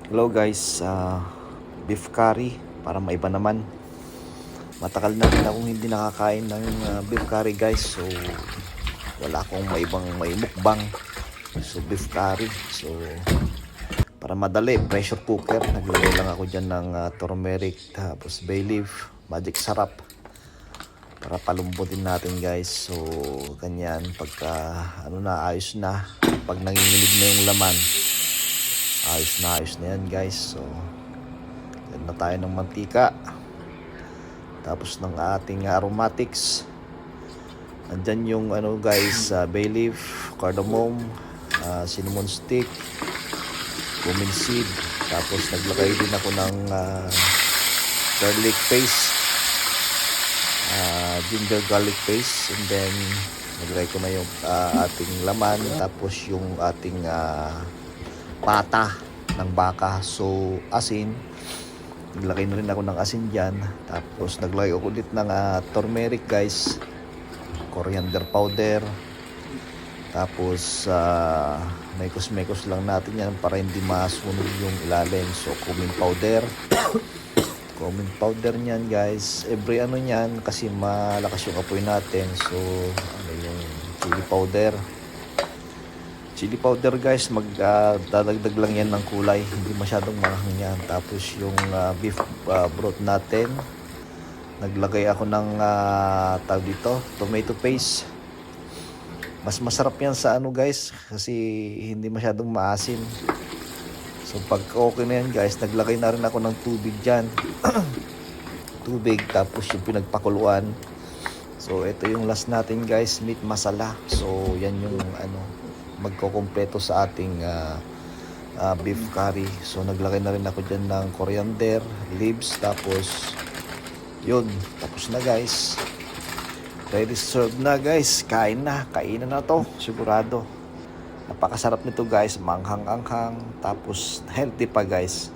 Hello guys, beef curry para maiba naman. Matagal na rin akong hindi nakakain ng beef curry guys. So wala akong maibang mukbang. So beef curry. So para madali, pressure cooker. Naglagay lang ako dyan ng turmeric, tapos bay leaf, magic sarap. Para palumbutin natin guys. So ganyan, pagka ayos na. Pag nanginginig na yung laman, ayos na yan guys. So yan na tayo ng mantika, tapos ng ating aromatics. Nandyan yung guys, bay leaf, cardamom, cinnamon stick, cumin seed. Tapos naglagay din ako ng garlic paste, ginger garlic paste. And then naglagay ko na yung ating laman, tapos yung ating pata ng baka. So asin, naglagay na rin ako ng asin dyan. Tapos naglagay ako ulit ng turmeric guys, coriander powder. Tapos mekos lang natin yan para hindi masunog yung ilalim. So cumin powder cumin powder nyan guys, every nyan, kasi malakas yung apoy natin. So yung chili powder guys, magdadagdag lang yan ng kulay, hindi masyadong manghang yan. Tapos yung beef broth natin, naglagay ako ng tawag dito, tomato paste. Mas masarap yan sa guys, kasi hindi masyadong maasim. So pag okay na yan guys, naglagay na rin ako ng tubig dyan. Tubig, tapos yung pinagpakuluan. So ito yung last natin guys, meat masala. So yan yung magkukumpleto sa ating beef curry. So naglagay na rin ako dyan ng coriander leaves. Tapos yun, tapos na guys, ready serve na guys. Kainan na to sigurado. Napakasarap nito guys, manghang-anghang, tapos healthy pa guys.